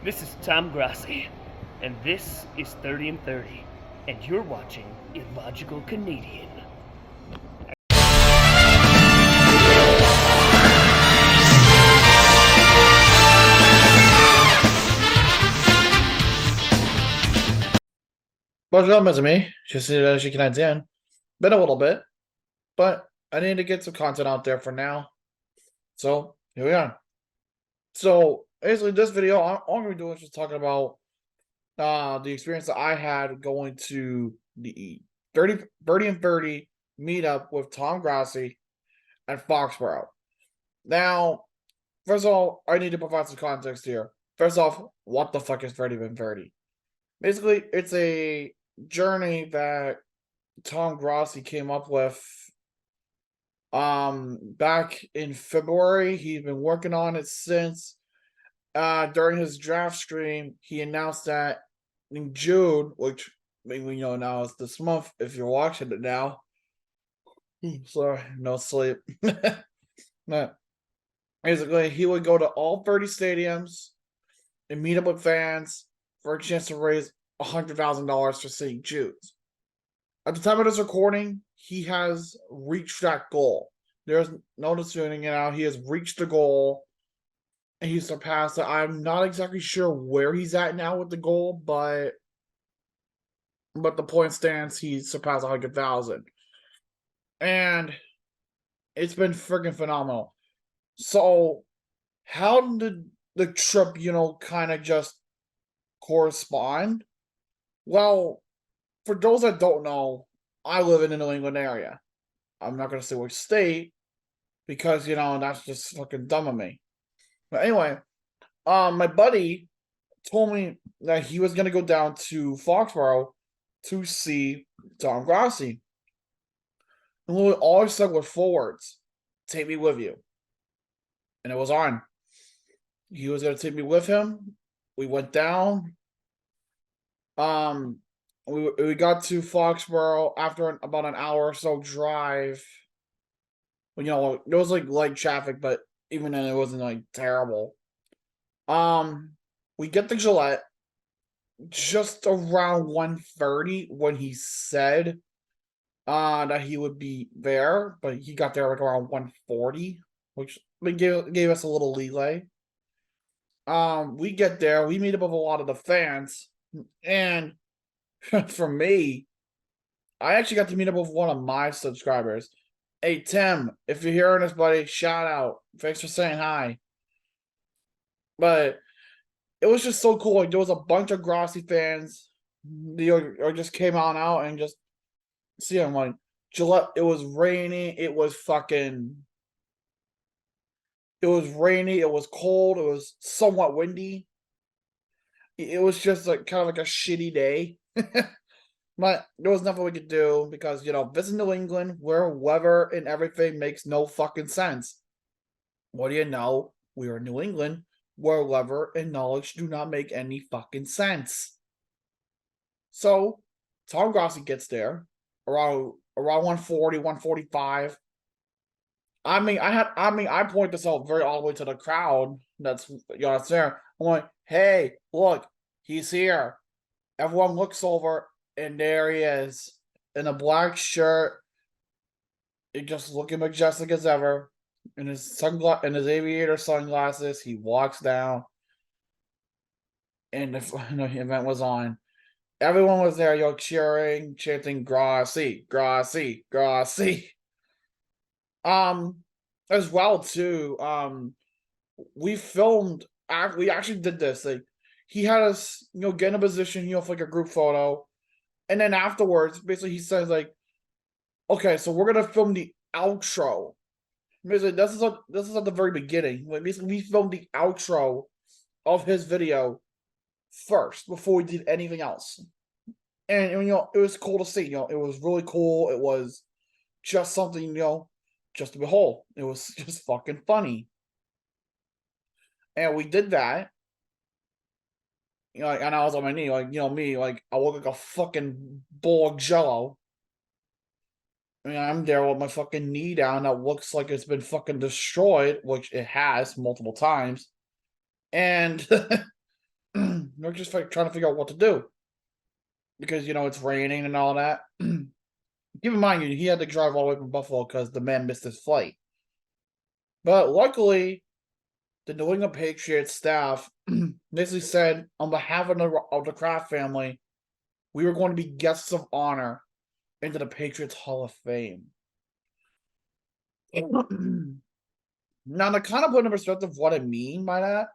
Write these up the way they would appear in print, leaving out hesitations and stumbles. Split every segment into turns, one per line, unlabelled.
This is Tom Grossi, and this is 30 and 30, and you're watching Illogical Canadian.
Bonjour, mes amis. Je suis Illogical Canadian. Been a little bit, but I need to get some content out there for now. So, here we are. So, basically, this video, all I'm going to be doing is just talking about the experience that I had going to the 30 and 30 meetup with Tom Grossi at Foxborough. Now, first of all, I need to provide some context here. First off, what the fuck is 30 and 30? Basically, it's a journey that Tom Grossi came up with back in February. He's been working on it since. During his draft stream, he announced that in Jude, which maybe we know now is this month if you're watching it now. Sorry, no sleep. No. Basically, he would go to all 30 stadiums and meet up with fans for a chance to raise $100,000 for St. Jude's. At the time of this recording, he has reached that goal. There's no disputing it now. He has reached the goal and he surpassed it. I'm not exactly sure where he's at now with the goal, but the point stands, he surpassed 100,000. And it's been freaking phenomenal. So, how did the trip, kind of just correspond? Well, for those that don't know, I live in the New England area. I'm not going to say which state because, that's just fucking dumb of me. But anyway, my buddy told me that he was going to go down to Foxborough to see Tom Grossi. And all I said was 4 words: take me with you. And it was on. He was going to take me with him. We went down. We got to Foxborough after about an hour or so drive. There was like light traffic, but even then it wasn't like terrible. We get to Gillette just around 1:30 when he said that he would be there, but he got there like around 1:40, which gave us a little leeway. We get there, we meet up with a lot of the fans, and for me, I actually got to meet up with one of my subscribers. Hey, Tim, if you're hearing this, buddy, shout out. Thanks for saying hi. But it was just so cool. Like, there was a bunch of Grossi fans. Or just came on out and just see him. Like, Gillette, it was rainy. It was rainy. It was cold. It was somewhat windy. It was just like kind of like a shitty day. But there was nothing we could do because, this is New England where weather and everything makes no fucking sense. What do you know? We are in New England where weather and knowledge do not make any fucking sense. So, Tom Grossi gets there around 1:40, 1:45. I point this out very all the way to the crowd that's there. I'm like, hey, look, he's here. Everyone looks over, and there he is in a black shirt, just looking majestic as ever. In his aviator sunglasses, he walks down, and the event was on. Everyone was there, cheering, chanting "Grossi, Grossi, Grossi." As well too. We filmed. We actually did this. Like, he had us, get in a position, for like a group photo. And then afterwards, basically, he says, like, okay, so we're going to film the outro. Basically, this is at the very beginning. Like, basically, we filmed the outro of his video first before we did anything else. And, it was cool to see. It was really cool. It was just something, just to behold. It was just fucking funny. And we did that. And I was on my knee, me, I look like a fucking bowl of jello. I'm there with my fucking knee down that looks like it's been fucking destroyed, which it has multiple times. And they're just like trying to figure out what to do because it's raining and all that. Keep in mind, he had to drive all the way from Buffalo because the man missed his flight. But luckily, the New England Patriots staff basically said, on behalf of the Kraft family, we were going to be guests of honor into the Patriots Hall of Fame. Now, to kind of put in perspective what I mean by that,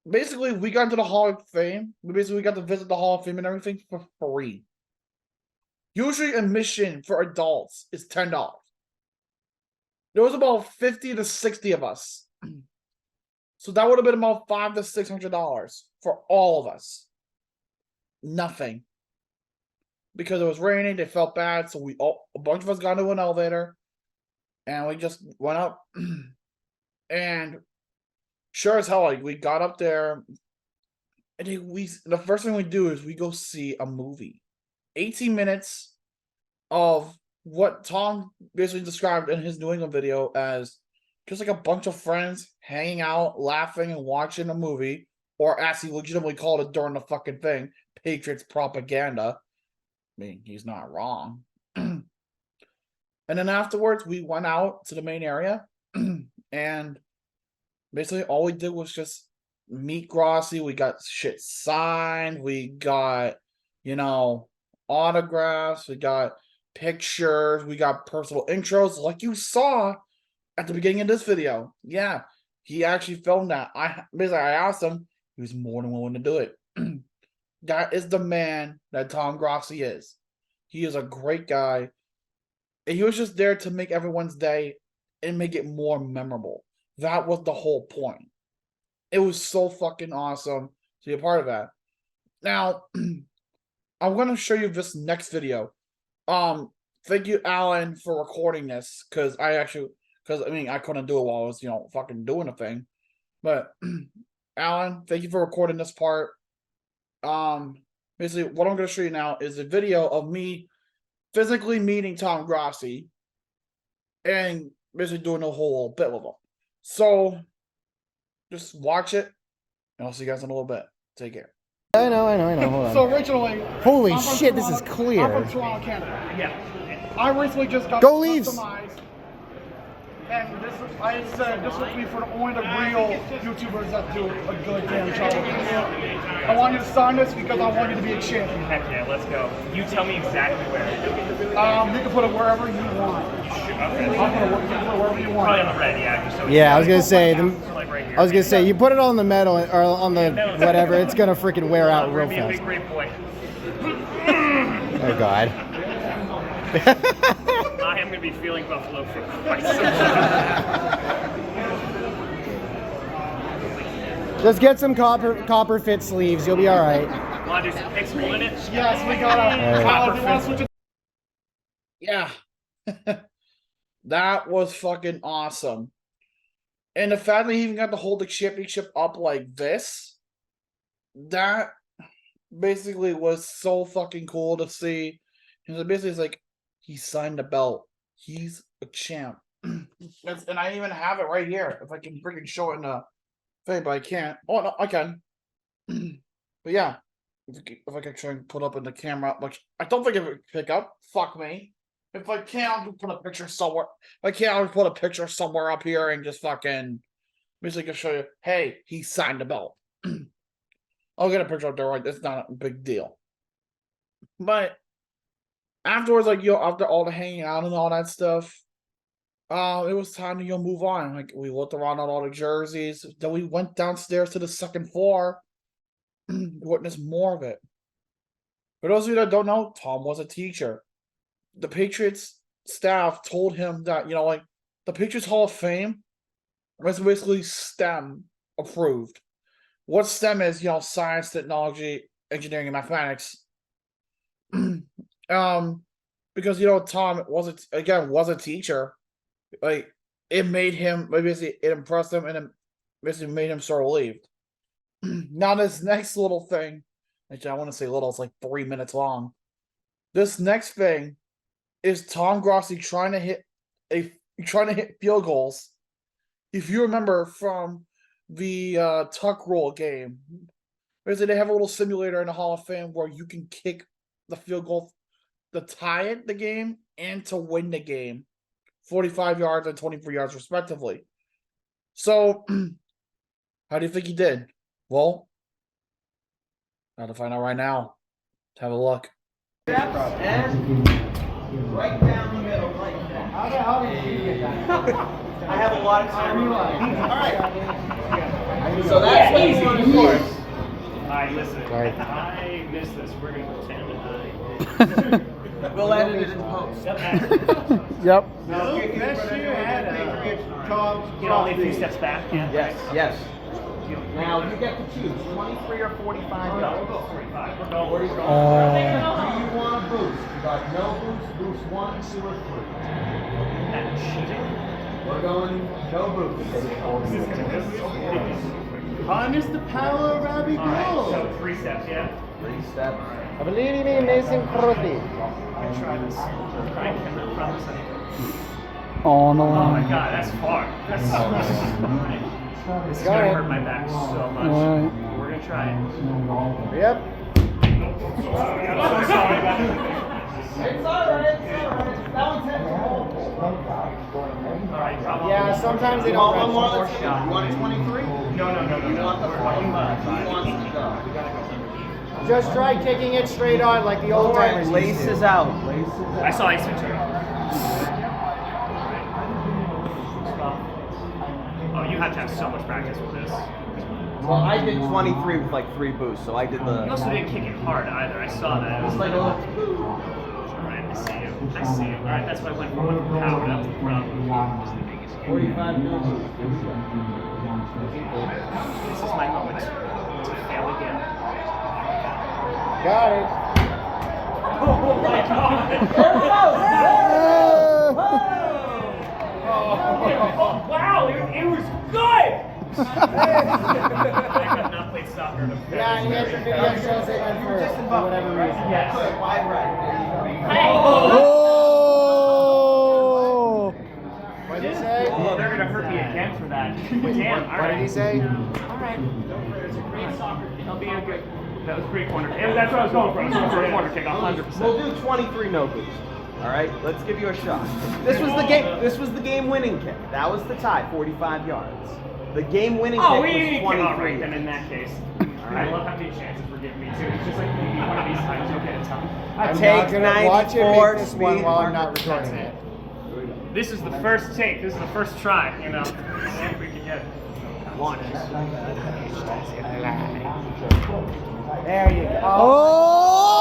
basically, we got into the Hall of Fame. We got to visit the Hall of Fame and everything for free. Usually, admission for adults is $10. There was about 50 to 60 of us. So that would have been about $500 to $600 for all of us. Nothing. Because it was raining, they felt bad, so a bunch of us got into an elevator, and we just went up. And sure as hell, we got up there, and the first thing we do is we go see a movie. 18 minutes of what Tom basically described in his New England video as just like a bunch of friends hanging out, laughing, and watching a movie, or as he legitimately called it during the fucking thing, Patriots propaganda. I mean, he's not wrong. And then afterwards, we went out to the main area, and basically all we did was just meet Grossi. We got shit signed. We got, autographs. We got pictures. We got personal intros, like you saw at the beginning of this video. Yeah, he actually filmed that. I asked him. He was more than willing to do it. That is the man that Tom Grossi is. He is a great guy. And he was just there to make everyone's day and make it more memorable. That was the whole point. It was so fucking awesome to be a part of that. Now, I'm going to show you this next video. Thank you, Alan, for recording this. Because I couldn't do it while I was, fucking doing a thing. But, Alan, thank you for recording this part. Basically, what I'm going to show you now is a video of me physically meeting Tom Grossi and basically doing a whole bit with him. So, just watch it, and I'll see you guys in a little bit. Take care.
I know. Hold on.
So originally,
Holy shit, this is clear.
I'm from Toronto, Canada. Yeah. I recently just got
Go Leafs!
customized. And I said this would be for only the real YouTubers that do a good damn job. I want you to sign this because I want you to be a champion.
Heck yeah, let's go. You tell me exactly where.
You can put it wherever you want.
Okay.
You can put it wherever you want.
Probably on the red, yeah. Just so
Yeah, I was gonna say.
so like right here.
I was gonna say you put it on the metal or on the whatever. It's gonna freaking wear out real
Be a big
fast.
great boy.
Oh god.
I am going to be feeling Buffalo for quite some time.
Just get some copper fit sleeves. You'll be all right.
Want to do some picks in it?
Yes, we got a Yeah. That was fucking awesome. And the fact that he even got to hold the championship up like this, that basically was so fucking cool to see. And basically it's like, he signed the belt. He's a champ. And I even have it right here. If I can freaking show it in the thing, but I can't. Oh, no, I can. But yeah. If I can try and put up in the camera, which I don't think it would pick up. Fuck me. If I can't, I'll put a picture somewhere. If I can't, I'll put a picture somewhere up here and just fucking basically show you, hey, he signed the belt. I'll get a picture up there, right? It's not a big deal. But afterwards, after all the hanging out and all that stuff, it was time to move on. Like, we looked around at all the jerseys. Then we went downstairs to the second floor to witness more of it. For those of you that don't know, Tom was a teacher. The Patriots staff told him that, the Patriots Hall of Fame was basically STEM approved. What STEM is, science, technology, engineering, and mathematics. Because Tom was a teacher. Like, it made him basically, it impressed him, and it basically made him so relieved. Now this next little thing, which I want to say little, it's like 3 minutes long. This next thing is Tom Grossi trying to hit field goals. If you remember from the Tuck Roll game, Basically, they have a little simulator in the Hall of Fame where you can kick the field goal to tie it the game and to win the game, 45 yards and 23 yards respectively. So, how do you think he did? Well, got to find out right now. Let's have a look.
And right down the middle, like that.
How did you get that?
I have a lot of time. All right. So
Yeah,
that's what
easy,
you want
of
to
course.
do.
Alright, listen.
Sorry.
If I miss this, we're gonna pretend that
We'll edit it in post.
I.
Yep.
Best year had Tom
You know, only a few steps back. Yeah.
Yes, yes. Now you get to choose 23 or 45 yards.
We'll go 45. We're
Do
going.
you want a boost? You got no boost, boost 1, 2, or 3.
That cheating.
We're going no boost.
Harness the power of Robbie
Alright, so
Gould.
3 steps, yeah?
3 steps.
I believe in Mason Crosby.
I try this. I cannot promise anything.
Oh no.
Oh my god, that's far. That's so much. This is gonna hurt my back so much.
Alright.
We're gonna try it.
Yep.
I'm so sorry about it.
It's alright, That one's
Alright, probably.
Yeah, sometimes they
You
don't.
want one more?
run.
You want a 23?
No.
You want the 45? He wants to go.
Just try kicking it straight on like the old timers.
Laces out.
I saw Ace Ventura. Oh, you have to have so much practice with this.
Well, I did 23 with like 3 boosts, so I did
You
the.
also didn't kick it hard either. I saw that. It was
It's like a
Alright, I see you. I see you. Alright, that's why I went for power. That was the problem.
45 no boost.
This is my moment to fail again.
Got it.
Oh my god! Oh, wow, it was good! I have not played soccer in a very,
Yeah, he has
very
the video shows it went for whatever reason.
Yes.
Wide right.
Oh! What did he say?
Oh, they're gonna hurt me again for that. Damn,
What did he say?
Alright. It's a great soccer. It'll be a good. That was great corner. That's what I was going for. I was going for a corner kick, 100%.
We'll do 23 no boost. All right, let's give you a shot. This was the game. This was the game-winning kick. That was the tie, 45 yards. The game-winning
Oh,
kick
we
was
can
23.
alright then in that case. I love how many chances were given me too. It's just like maybe one of these times you'll get a ton.
I'm
Take
not gonna watch it
94
make this one
speed
while I'm
marker
not recording it.
This is the first take. This is the first try. You know, see if we can get it.
Launch.
There you go. Oh!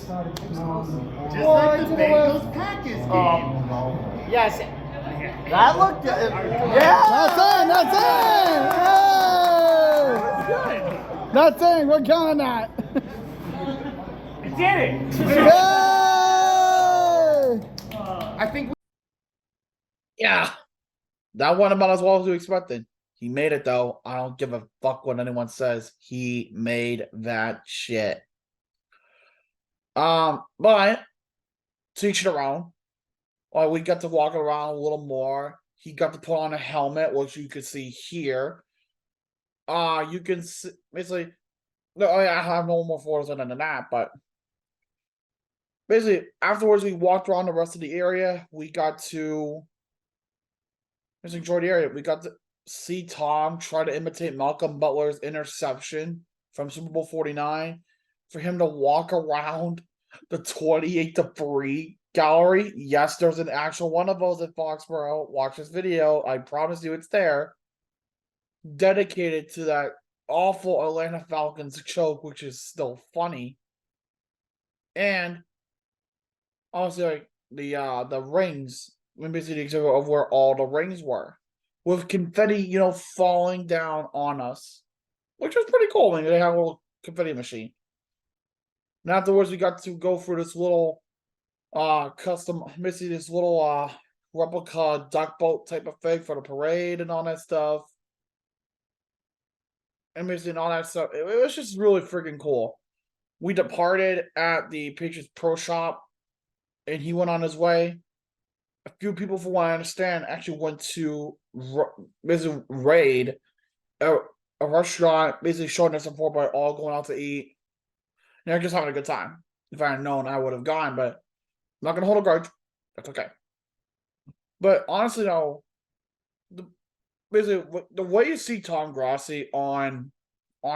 Just like the Bengals Packers game.
Yes.
That looked. Yeah.
That's it. That's it. We're counting that.
I did it.
Yay!
I think
Yeah. That went about as well as we expected. He made it though. I don't give a fuck what anyone says. He made that shit. But to each their own. Well, we got to walk around a little more. He got to put on a helmet, which you can see here. You can see basically. No, I have no more photos than that, but basically afterwards we walked around the rest of the area. We got to just enjoy the area. We got to see Tom try to imitate Malcolm Butler's interception from Super Bowl 49. For him to walk around the 28 debris gallery. Yes, there's an actual one of those at Foxborough. Watch this video. I promise you it's there. Dedicated to that awful Atlanta Falcons choke, which is still funny. And also like the rings. Basically the example of where all the rings were. With confetti, falling down on us. Which was pretty cool. I mean, they have a little confetti machine. And afterwards, we got to go through this little custom, basically this little replica duck boat type of thing for the parade and all that stuff. And basically all that stuff. It was just really freaking cool. We departed at the Patriots Pro Shop, and he went on his way. A few people, from what I understand, actually went to visit Raid a, a restaurant basically showing their support by all going out to eat. And they're just having a good time. If I had known, I would have gone, but I'm not gonna hold a grudge. That's okay. But honestly, though, basically the way you see Tom Grossi on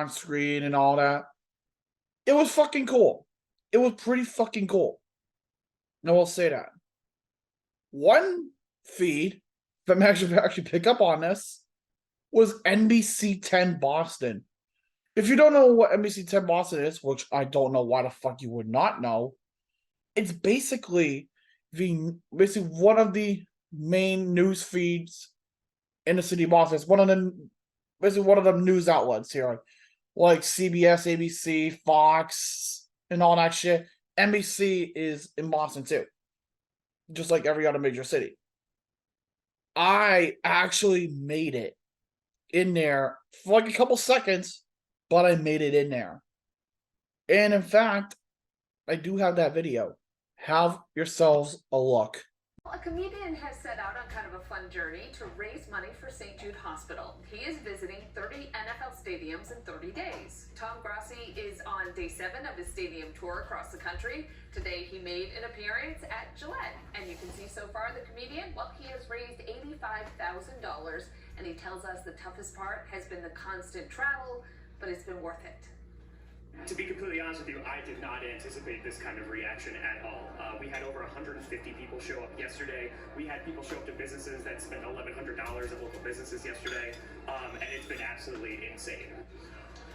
screen and all that, it was fucking cool. It was pretty fucking cool. I will say that. One feed that actually pick up on this was NBC 10 Boston. If you don't know what NBC 10 Boston is, which I don't know why the fuck you would not know, it's basically one of the main news feeds in the city of Boston. It's one of the news outlets here, like CBS, ABC, Fox, and all that shit. NBC is in Boston too, just like every other major city. I actually made it in there for like a couple seconds, but I made it in there. And in fact, I do have that video. Have yourselves a look.
A comedian has set out on kind of a fun journey to raise money for St. Jude Hospital. He is visiting 30 NFL stadiums in 30 days. Tom Grossi is on day 7 of his stadium tour across the country. Today he made an appearance at Gillette. And you can see so far the comedian, well, he has raised $85,000. And he tells us the toughest part has been the constant travel, but it's been worth it.
To be completely honest with you, I did not anticipate this kind of reaction at all. We had over 150 people show up yesterday. We had people show up to businesses that spent $1,100 at local businesses yesterday, and it's been absolutely insane.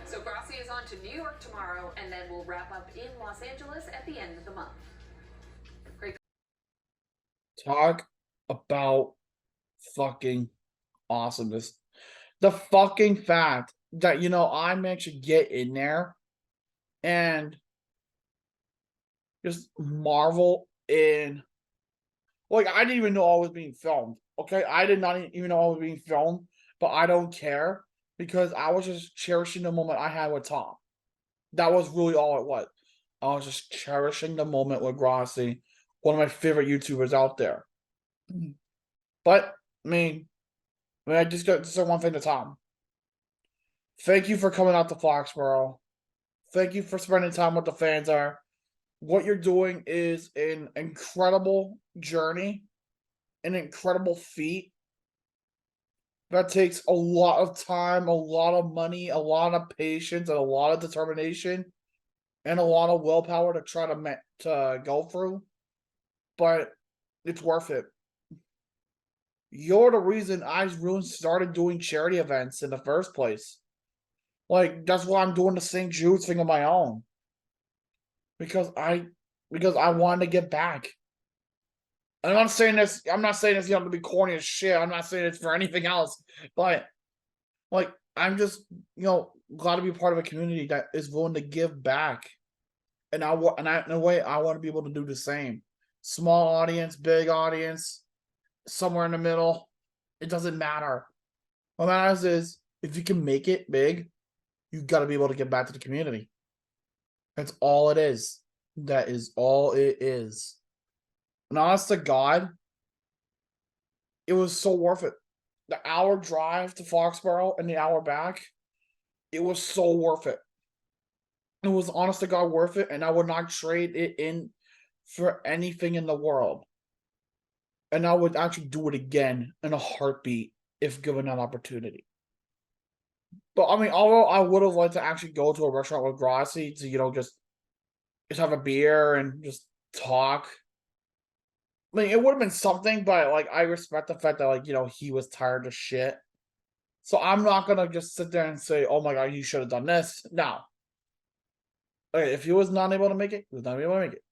So Grossi is on to New York tomorrow, and then we'll wrap up in Los Angeles at the end of the month. Great.
Talk about fucking awesomeness. The fucking fact that, I managed to get in there and just marvel in, like, I didn't even know I was being filmed. Okay, I did not even know I was being filmed, but I don't care because I was just cherishing the moment I had with Tom. That was really all it was. I was just cherishing the moment with Grossi, one of my favorite YouTubers out there. But I just got to say one thing to Tom. Thank you for coming out to Foxborough. Thank you for spending time with the fans there. What you're doing is an incredible journey, an incredible feat that takes a lot of time, a lot of money, a lot of patience, and a lot of determination, and a lot of willpower to try to go through. But it's worth it. You're the reason I really started doing charity events in the first place. Like, that's why I'm doing the St. Jude thing on my own. Because I wanted to get back. And I'm not saying this to be corny as shit. I'm not saying it's for anything else. But like, I'm just, glad to be part of a community that is willing to give back. And in a way, I want to be able to do the same. Small audience, big audience, somewhere in the middle. It doesn't matter. What matters is if you can make it big, you've got to be able to give back to the community. That's all it is. That is all it is. And honest to God, it was so worth it. The hour drive to Foxborough and the hour back, it was so worth it. It was honest to God worth it, and I would not trade it in for anything in the world. And I would actually do it again in a heartbeat if given that opportunity. But although I would have liked to actually go to a restaurant with Grossi to, just have a beer and just talk. It would have been something, but like, I respect the fact that he was tired of shit. So I'm not gonna just sit there and say, "Oh my God, you should have done this." No. Okay, if he was not able to make it, he was not able to make it.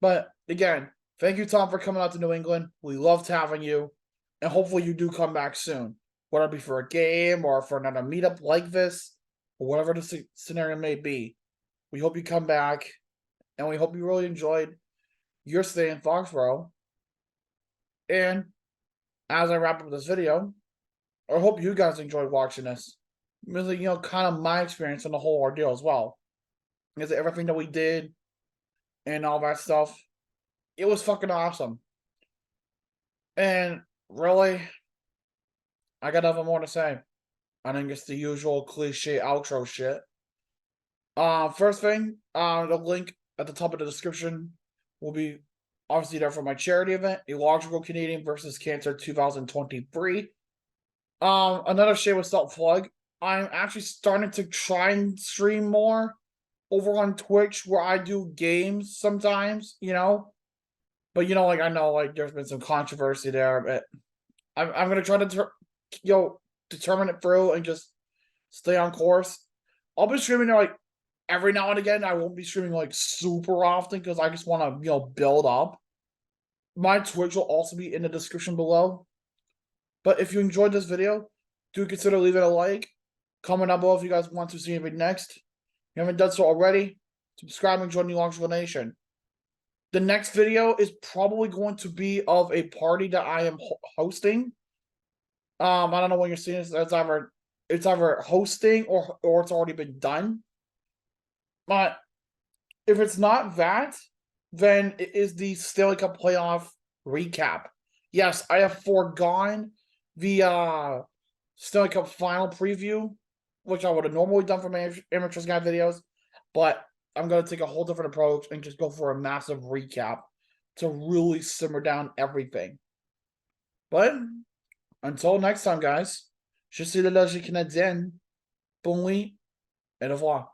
But again, thank you, Tom, for coming out to New England. We loved having you, and hopefully you do come back soon. Whether it be for a game or for another meetup like this, or whatever the scenario may be. We hope you come back, and we hope you really enjoyed your stay in Foxborough. And as I wrap up this video, I hope you guys enjoyed watching this. Really, kind of my experience in the whole ordeal as well. Because everything that we did and all that stuff, it was fucking awesome. And really, I got nothing more to say. I think it's the usual cliche outro shit. First thing, the link at the top of the description will be obviously there for my charity event, Illogical Canadian versus Cancer 2023. Another shameless self-plug. I'm actually starting to try and stream more over on Twitch where I do games sometimes, you know. But you know, like I know like there's been some controversy there, but I'm gonna try to determine it through and just stay on course. I'll be streaming there like every now and again. I won't be streaming like super often because I just want to build up. My Twitch will also be in the description below. But if you enjoyed this video, do consider leaving a like. Comment down below if you guys want to see me next. If you haven't done so already, subscribe and join the Illogical Nation. The next video is probably going to be of a party that I am hosting. I don't know when you're seeing this. It's either hosting or it's already been done. But if it's not that, then it is the Stanley Cup playoff recap. Yes, I have foregone the Stanley Cup final preview, which I would have normally done for my Amateurs Guide videos, but I'm going to take a whole different approach and just go for a massive recap to really simmer down everything. But until next time, guys, je suis le Logique Canadien. Bon nuit et au revoir.